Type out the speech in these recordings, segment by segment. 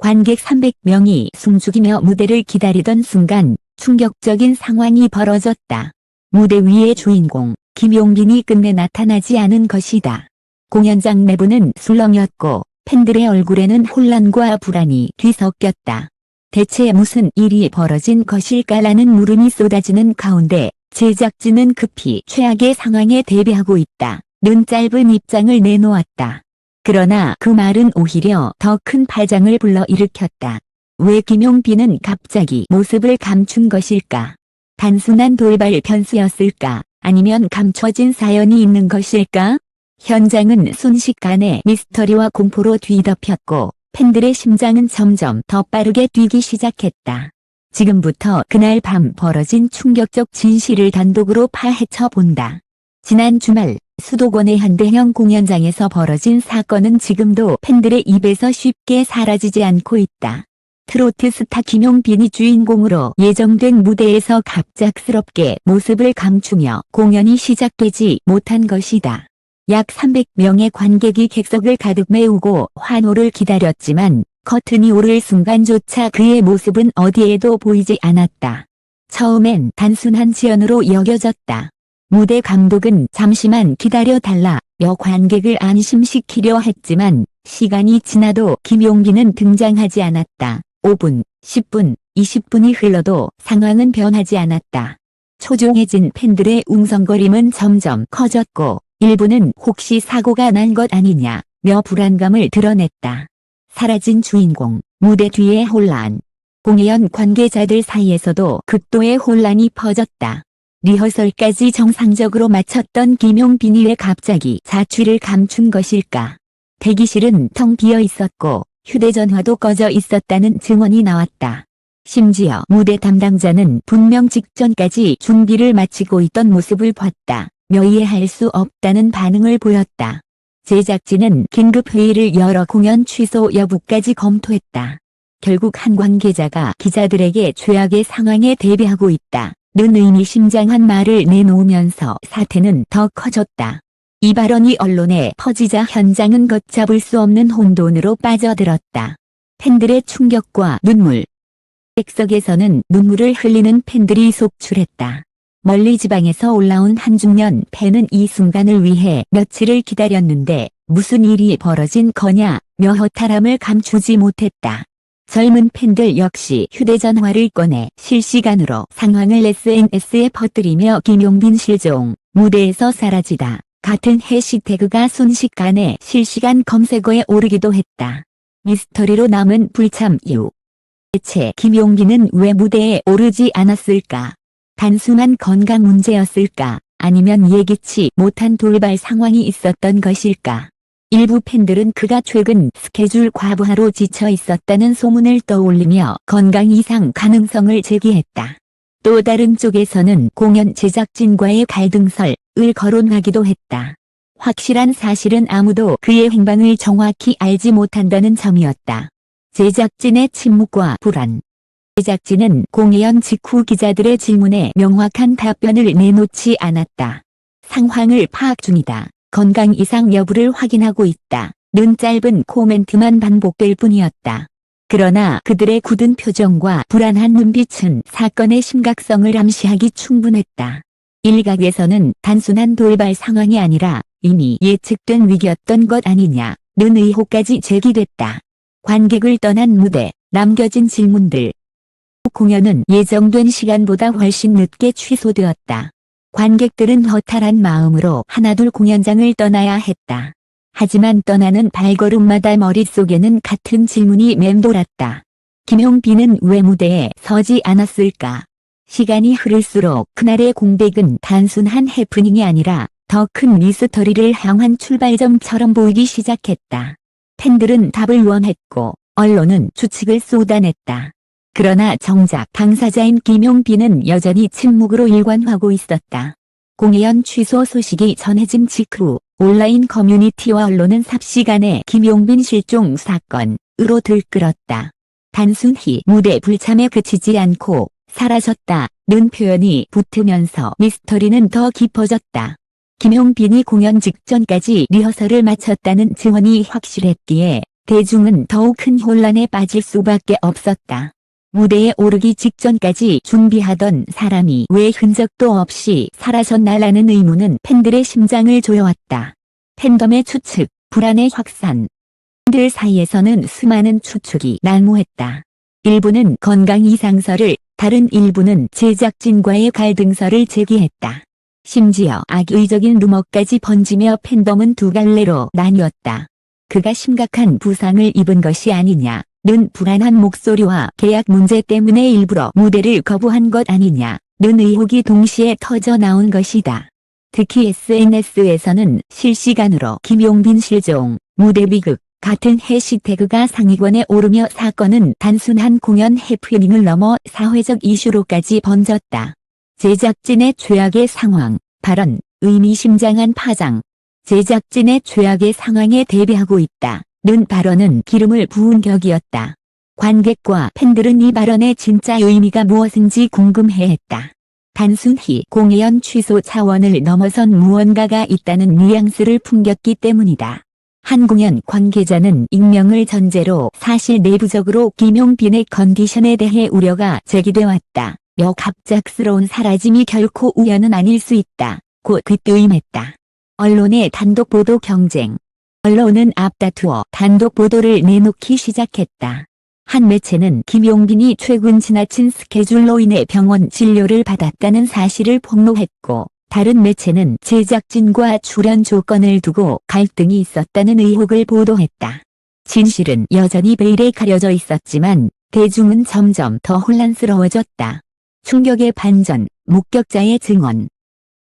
관객 300명이 숨죽이며 무대를 기다리던 순간 충격적인 상황이 벌어졌다. 무대 위의 주인공 김용빈이 끝내 나타나지 않은 것이다. 공연장 내부는 술렁였고 팬들의 얼굴에는 혼란과 불안이 뒤섞였다. 대체 무슨 일이 벌어진 것일까라는 물음이 쏟아지는 가운데 제작진은 급히 최악의 상황에 대비하고 있다. 는 짧은 입장을 내놓았다. 그러나 그 말은 오히려 더 큰 파장을 불러일으켰다. 왜 김용빈은 갑자기 모습을 감춘 것일까? 단순한 돌발 변수였을까? 아니면 감춰진 사연이 있는 것일까? 현장은 순식간에 미스터리와 공포로 뒤덮였고 팬들의 심장은 점점 더 빠르게 뛰기 시작했다. 지금부터 그날 밤 벌어진 충격적 진실을 단독으로 파헤쳐 본다. 지난 주말 수도권의 현대형 공연장에서 벌어진 사건은 지금도 팬들의 입에서 쉽게 사라지지 않고 있다. 트로트 스타 김용빈이 주인공으로 예정된 무대에서 갑작스럽게 모습을 감추며 공연이 시작되지 못한 것이다. 약 300명의 관객이 객석을 가득 메우고 환호를 기다렸지만 커튼이 오를 순간조차 그의 모습은 어디에도 보이지 않았다. 처음엔 단순한 지연으로 여겨졌다. 무대 감독은 잠시만 기다려달라며 관객을 안심시키려 했지만 시간이 지나도 김용빈은 등장하지 않았다. 5분, 10분, 20분이 흘러도 상황은 변하지 않았다. 초조해진 팬들의 웅성거림은 점점 커졌고 일부는 혹시 사고가 난 것 아니냐며 불안감을 드러냈다. 사라진 주인공, 무대 뒤의 혼란. 공연 관계자들 사이에서도 극도의 혼란이 퍼졌다. 리허설까지 정상적으로 마쳤던 김용빈이 왜 갑자기 자취를 감춘 것일까? 대기실은 텅 비어 있었고 휴대전화도 꺼져 있었다는 증언이 나왔다. 심지어 무대 담당자는 분명 직전까지 준비를 마치고 있던 모습을 봤다며 이해할 수 없다는 반응을 보였다. 제작진은 긴급회의를 열어 공연 취소 여부까지 검토했다. 결국 한 관계자가 기자들에게 최악의 상황에 대비하고 있다. 는 의미심장한 말을 내놓으면서 사태는 더 커졌다. 이 발언이 언론에 퍼지자 현장은 걷잡을 수 없는 혼돈으로 빠져들었다. 팬들의 충격과 눈물. 객석에서는 눈물을 흘리는 팬들이 속출했다. 멀리 지방에서 올라온 한중년 팬은 이 순간을 위해 며칠을 기다렸는데 무슨 일이 벌어진 거냐며 허탈함을 감추지 못했다. 젊은 팬들 역시 휴대전화를 꺼내 실시간으로 상황을 SNS에 퍼뜨리며 김용빈 실종, 무대에서 사라지다 같은 해시태그가 순식간에 실시간 검색어에 오르기도 했다. 미스터리로 남은 불참 이유. 대체 김용빈은 왜 무대에 오르지 않았을까? 단순한 건강 문제였을까? 아니면 예기치 못한 돌발 상황이 있었던 것일까? 일부 팬들은 그가 최근 스케줄 과부하로 지쳐 있었다는 소문을 떠올리며 건강 이상 가능성을 제기했다. 또 다른 쪽에서는 공연 제작진과의 갈등설을 거론하기도 했다. 확실한 사실은 아무도 그의 행방을 정확히 알지 못한다는 점이었다. 제작진의 침묵과 불안. 제작진은 공연 직후 기자들의 질문에 명확한 답변을 내놓지 않았다. 상황을 파악 중이다. 건강 이상 여부를 확인하고 있다. 는 짧은 코멘트만 반복될 뿐이었다. 그러나 그들의 굳은 표정과 불안한 눈빛은 사건의 심각성을 암시하기 충분했다. 일각에서는 단순한 돌발 상황이 아니라 이미 예측된 위기였던 것 아니냐는 의혹까지 제기됐다. 관객을 떠난 무대, 남겨진 질문들. 공연은 예정된 시간보다 훨씬 늦게 취소되었다. 관객들은 허탈한 마음으로 하나둘 공연장을 떠나야 했다. 하지만 떠나는 발걸음마다 머릿속에는 같은 질문이 맴돌았다. 김용빈은 왜 무대에 서지 않았을까? 시간이 흐를수록 그날의 공백은 단순한 해프닝이 아니라 더 큰 미스터리를 향한 출발점처럼 보이기 시작했다. 팬들은 답을 원했고 언론은 추측을 쏟아냈다. 그러나 정작 당사자인 김용빈은 여전히 침묵으로 일관하고 있었다. 공연 취소 소식이 전해진 직후 온라인 커뮤니티와 언론은 삽시간에 김용빈 실종 사건으로 들끓었다. 단순히 무대 불참에 그치지 않고 사라졌다는 표현이 붙으면서 미스터리는 더 깊어졌다. 김용빈이 공연 직전까지 리허설을 마쳤다는 증언이 확실했기에 대중은 더욱 큰 혼란에 빠질 수밖에 없었다. 무대에 오르기 직전까지 준비하던 사람이 왜 흔적도 없이 사라졌나라는 의문은 팬들의 심장을 조여왔다. 팬덤의 추측, 불안의 확산. 팬들 사이에서는 수많은 추측이 난무했다. 일부는 건강 이상설을, 다른 일부는 제작진과의 갈등설을 제기했다. 심지어 악의적인 루머까지 번지며 팬덤은 두 갈래로 나뉘었다. 그가 심각한 부상을 입은 것이 아니냐는 불안한 목소리와 계약 문제 때문에 일부러 무대를 거부한 것 아니냐는 의혹이 동시에 터져 나온 것이다. 특히 SNS에서는 실시간으로 김용빈 실종, 무대 비극 같은 해시태그가 상위권에 오르며 사건은 단순한 공연 해프닝을 넘어 사회적 이슈로까지 번졌다. 제작진의 최악의 상황, 발언, 의미심장한 파장. 제작진의 최악의 상황에 대비하고 있다는 발언은 기름을 부은 격이었다. 관객과 팬들은 이 발언의 진짜 의미가 무엇인지 궁금해했다. 단순히 공연 취소 차원을 넘어선 무언가가 있다는 뉘앙스를 풍겼기 때문이다. 한 공연 관계자는 익명을 전제로 사실 내부적으로 김용빈의 컨디션에 대해 우려가 제기돼 왔다. 며 갑작스러운 사라짐이 결코 우연은 아닐 수 있다. 고 뒷두임했다. 언론의 단독 보도 경쟁. 언론은 앞다투어 단독 보도를 내놓기 시작했다. 한 매체는 김용빈이 최근 지나친 스케줄로 인해 병원 진료를 받았다는 사실을 폭로했고, 다른 매체는 제작진과 출연 조건을 두고 갈등이 있었다는 의혹을 보도했다. 진실은 여전히 베일에 가려져 있었지만 대중은 점점 더 혼란스러워졌다. 충격의 반전, 목격자의 증언.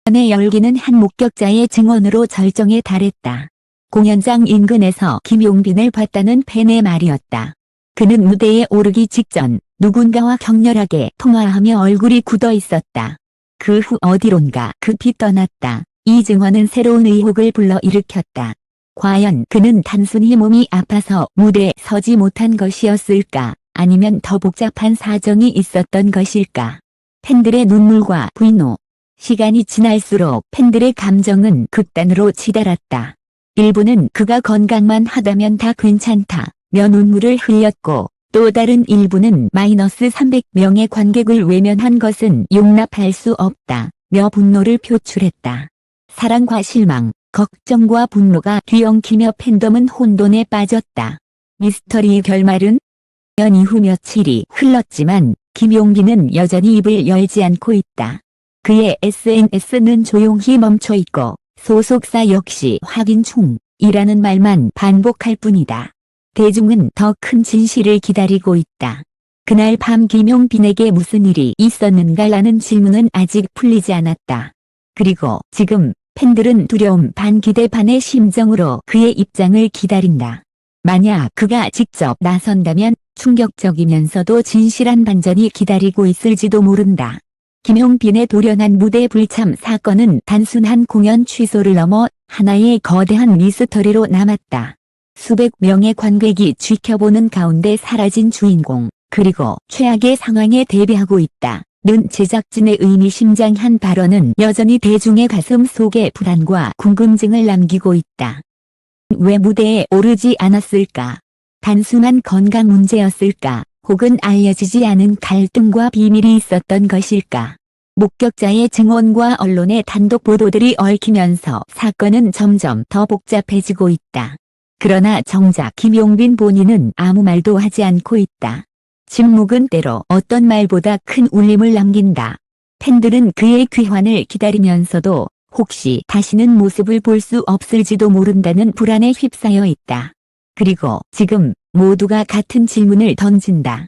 공연의 열기는 한 목격자의 증언으로 절정에 달했다. 공연장 인근에서 김용빈을 봤다는 팬의 말이었다. 그는 무대에 오르기 직전 누군가와 격렬하게 통화하며 얼굴이 굳어 있었다. 그 후 어디론가 급히 떠났다. 이 증언은 새로운 의혹을 불러일으켰다. 과연 그는 단순히 몸이 아파서 무대에 서지 못한 것이었을까? 아니면 더 복잡한 사정이 있었던 것일까? 팬들의 눈물과 분노. 시간이 지날수록 팬들의 감정은 극단으로 치달았다. 일부는 그가 건강만 하다면 다 괜찮다며 눈물을 흘렸고, 또 다른 일부는 마이너스 300명의 관객을 외면한 것은 용납할 수 없다며 분노를 표출했다. 사랑과 실망, 걱정과 분노가 뒤엉키며 팬덤은 혼돈에 빠졌다. 미스터리의 결말은? 연 이후 며칠이 흘렀지만 김용빈은 여전히 입을 열지 않고 있다. 그의 SNS는 조용히 멈춰 있고 소속사 역시 확인 중이라는 말만 반복할 뿐이다. 대중은 더 큰 진실을 기다리고 있다. 그날 밤 김용빈에게 무슨 일이 있었는가라는 질문은 아직 풀리지 않았다. 그리고 지금 팬들은 두려움 반 기대 반의 심정으로 그의 입장을 기다린다. 만약 그가 직접 나선다면 충격적이면서도 진실한 반전이 기다리고 있을지도 모른다. 김용빈의 돌연한 무대 불참 사건은 단순한 공연 취소를 넘어 하나의 거대한 미스터리로 남았다. 수백 명의 관객이 지켜보는 가운데 사라진 주인공, 그리고 최악의 상황에 대비하고 있다는 제작진의 의미심장한 발언은 여전히 대중의 가슴 속에 불안과 궁금증을 남기고 있다. 왜 무대에 오르지 않았을까? 단순한 건강 문제였을까? 혹은 알려지지 않은 갈등과 비밀이 있었던 것일까? 목격자의 증언과 언론의 단독 보도들이 얽히면서 사건은 점점 더 복잡해지고 있다. 그러나 정작 김용빈 본인은 아무 말도 하지 않고 있다. 침묵은 때로 어떤 말보다 큰 울림을 남긴다. 팬들은 그의 귀환을 기다리면서도 혹시 다시는 모습을 볼 수 없을지도 모른다는 불안에 휩싸여 있다. 그리고 지금 모두가 같은 질문을 던진다.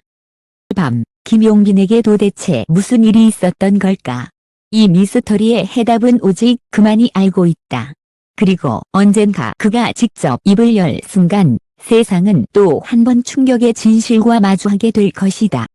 밤, 김용빈에게 도대체 무슨 일이 있었던 걸까? 이 미스터리의 해답은 오직 그만이 알고 있다. 그리고 언젠가 그가 직접 입을 열 순간 세상은 또 한 번 충격의 진실과 마주하게 될 것이다.